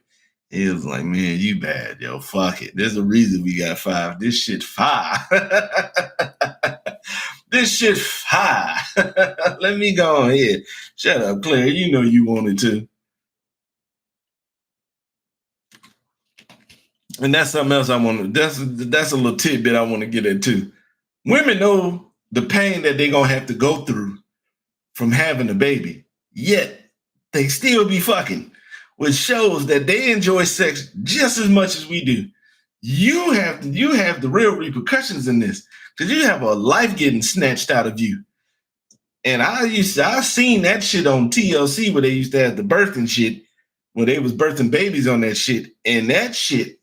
A: He was like, man, you bad, yo. Fuck it. There's a reason we got 5. This shit 5. This shit 5. Let me go on here. Shut up, Claire. You know you wanted to. And that's something else I want to, that's a little tidbit I want to get into. Women know the pain that they're going to have to go through from having a baby, yet they still be fucking, which shows that they enjoy sex just as much as we do. You have the real repercussions in this, because you have a life getting snatched out of you. And I've seen that shit on TLC where they used to have the birthing shit, where they was birthing babies on that shit, and that shit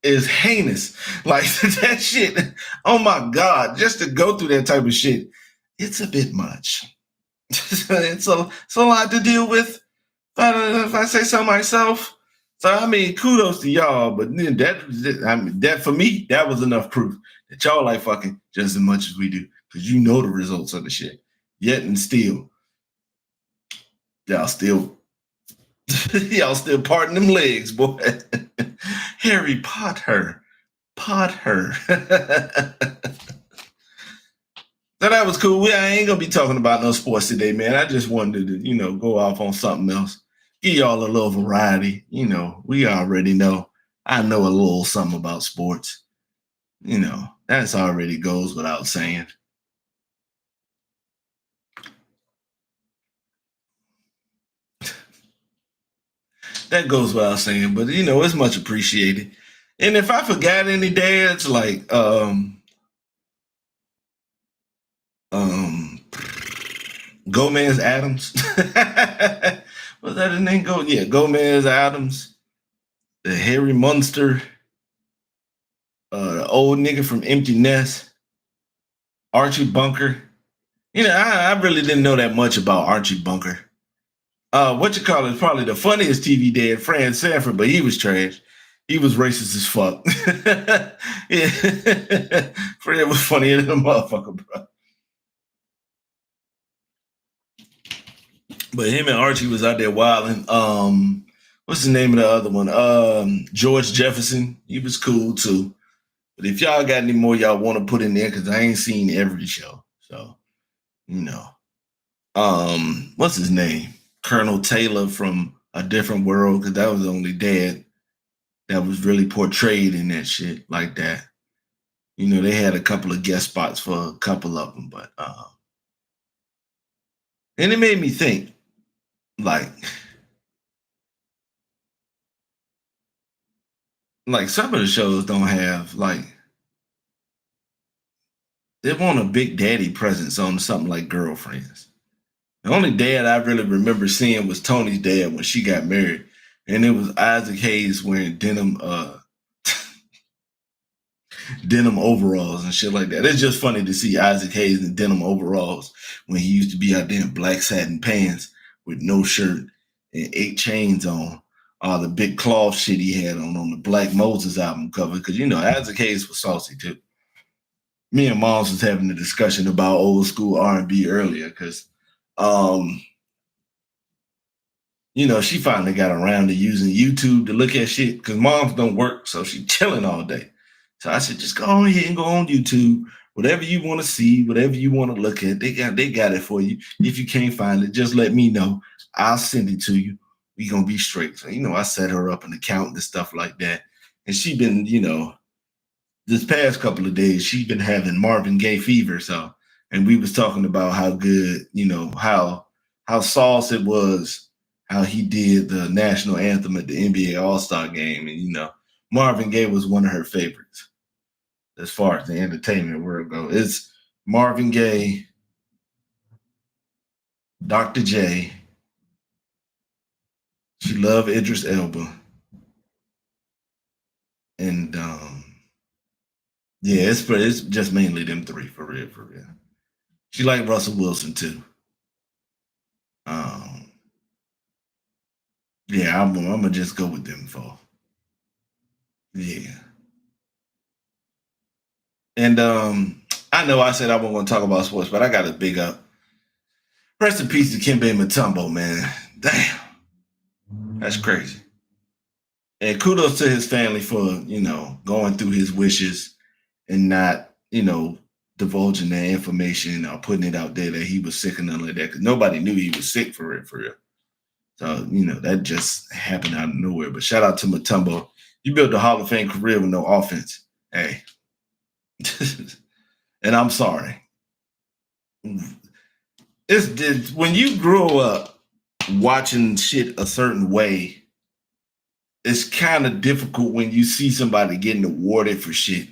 A: is heinous. Like that shit, oh my God, just to go through that type of shit, it's a bit much. It's a lot to deal with, if I say so myself. So I mean, kudos to y'all, but that for me, that was enough proof that y'all like fucking just as much as we do, because you know the results of the shit. Yet and still, y'all still parting them legs, boy. Harry Potter. So that was cool. I ain't gonna be talking about no sports today, man. I just wanted to, go off on something else. Give y'all a little variety. We already know. I know a little something about sports. That's already goes without saying. That goes without saying, but it's much appreciated. And if I forgot any dads, like Gomez Adams. Was that his name? Yeah, Gomez Adams, the Harry Munster, the old nigga from Empty Nest. Archie Bunker. I really didn't know that much about Archie Bunker. What you call it? Probably the funniest TV dad, Fran Sanford, but he was trash. He was racist as fuck. Yeah, Fred was funnier than a motherfucker, bro. But him and Archie was out there wilding. What's the name of the other one? George Jefferson. He was cool too. But if y'all got any more y'all want to put in there, because I ain't seen every show. So, you know. What's his name? Colonel Taylor from A Different World, because that was the only dad that was really portrayed in that shit like that. They had a couple of guest spots for a couple of them, but and it made me think, like some of the shows don't have they want a big daddy presence on something like Girlfriends. The only dad I really remember seeing was Tony's dad when she got married, and it was Isaac Hayes wearing denim overalls and shit like that. It's just funny to see Isaac Hayes in denim overalls when he used to be out there in black satin pants with no shirt and 8 chains on. All the big cloth shit he had on the Black Moses album cover. Because Isaac Hayes was saucy too. Me and Moms was having a discussion about old school R&B earlier because she finally got around to using YouTube to look at shit because moms don't work, so she's chilling all day. So I said, just go on ahead and go on YouTube. Whatever you want to see, whatever you want to look at, they got it for you. If you can't find it, just let me know. I'll send it to you. We gonna be straight. So I set her up an account and stuff like that. And she been, this past couple of days, she's been having Marvin Gaye fever. So, and we was talking about how good, how sauce it was, how he did the national anthem at the NBA All-Star game. And, Marvin Gaye was one of her favorites as far as the entertainment world goes. It's Marvin Gaye, Dr. J. She loved Idris Elba. And yeah, it's just mainly them three for real, for real. She liked Russell Wilson too. Yeah, I'm gonna just go with them for. Yeah. And I know I said I wasn't gonna talk about sports, but I got a big up. Rest in peace to Kimbe Mutombo, man. Damn. That's crazy. And kudos to his family for, going through his wishes and not, divulging that information or putting it out there that he was sick and nothing like that. Because nobody knew he was sick for real. So, that just happened out of nowhere. But shout out to Mutombo. You built a Hall of Fame career with no offense. Hey. And I'm sorry. It's when you grow up watching shit a certain way, it's kind of difficult when you see somebody getting awarded for shit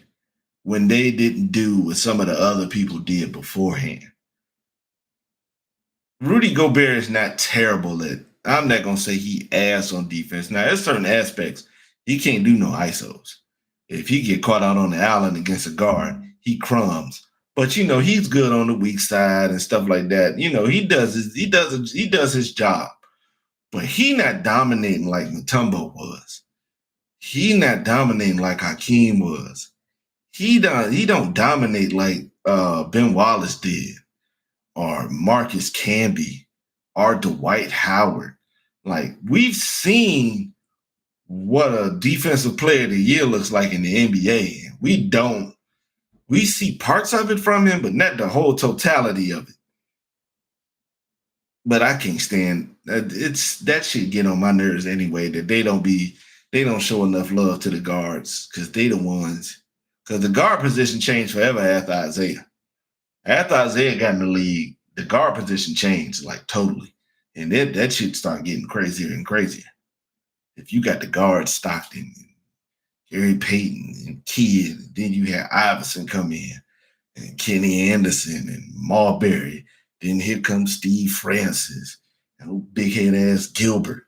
A: when they didn't do what some of the other people did beforehand. Rudy Gobert is not terrible at. I'm not gonna say he ass on defense. Now, there's certain aspects he can't do no ISOs. If he get caught out on the island against a guard, he crumbs. But he's good on the weak side and stuff like that. He does his job. But he not dominating like Mutombo was. He not dominating like Hakeem was. He don't dominate like Ben Wallace did, or Marcus Camby, or Dwight Howard. Like, we've seen what a defensive player of the year looks like in the NBA. We see parts of it from him, but not the whole totality of it. But I can't stand it's that shit get on my nerves anyway, that they don't show enough love to the guards because they the ones. Because the guard position changed forever after Isaiah. After Isaiah got in the league, the guard position changed like totally. And that shit started getting crazier and crazier. If you got the guard Stockton, and Gary Payton, and Kidd, and then you had Iverson come in, and Kenny Anderson, and Marbury. Then here comes Steve Francis, and big head ass Gilbert.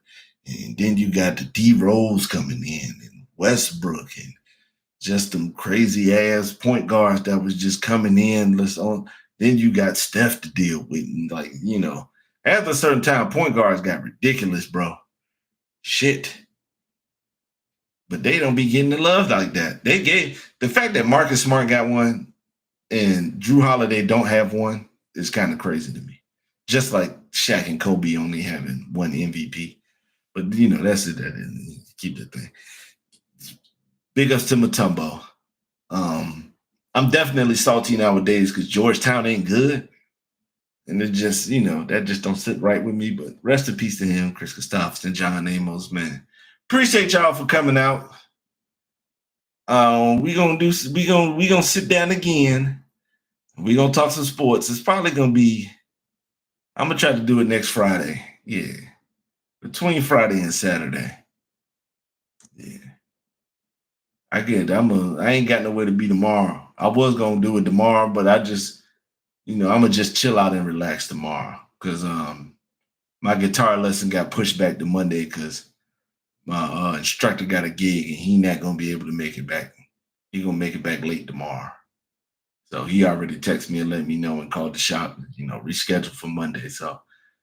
A: And then you got the D Rose coming in, and Westbrook, and just them crazy ass point guards that was just coming in. Then you got Steph to deal with. And like, after a certain time, point guards got ridiculous, bro. Shit. But they don't be getting the love like that. The fact that Marcus Smart got one and Drew Holiday don't have one is kind of crazy to me. Just like Shaq and Kobe only having one MVP. But that's it. Keep the thing. Big ups to Mutombo. I'm definitely salty nowadays because Georgetown ain't good. And it just, that just don't sit right with me. But rest in peace to him, Chris Christopherson, John Amos, man. Appreciate y'all for coming out. We gonna sit down again. We gonna talk some sports. It's probably gonna be. I'm gonna try to do it next Friday. Yeah, between Friday and Saturday. Yeah, I get. I ain't got nowhere to be tomorrow. I was gonna do it tomorrow, but I just, I'm gonna just chill out and relax tomorrow because my guitar lesson got pushed back to Monday because my instructor got a gig and he not gonna be able to make it back. He gonna make it back late tomorrow. So he already texted me and let me know and called the shop, rescheduled for Monday. So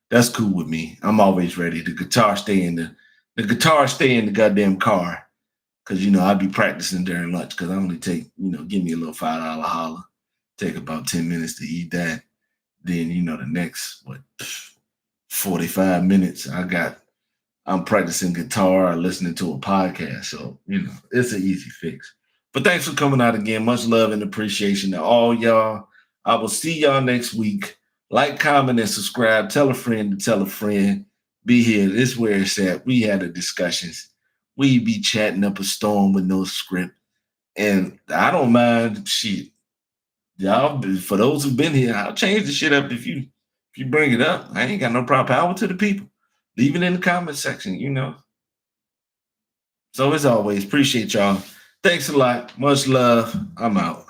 A: that's cool with me. I'm always ready. The guitar stay in the goddamn car. Cause I'd be practicing during lunch because I only take, give me a little $5 holler. Take about 10 minutes to eat that. Then, the next 45 minutes I'm practicing guitar or listening to a podcast. So, it's an easy fix. But thanks for coming out again. Much love and appreciation to all y'all. I will see y'all next week. Like, comment, and subscribe. Tell a friend to tell a friend. Be here. This is where it's at. We had the discussions. We be chatting up a storm with no script. And I don't mind shit. Y'all, for those who've been here, I'll change the shit up if you bring it up. I ain't got no problem. Power to the people. Leave it in the comment section, So as always, appreciate y'all. Thanks a lot. Much love. I'm out.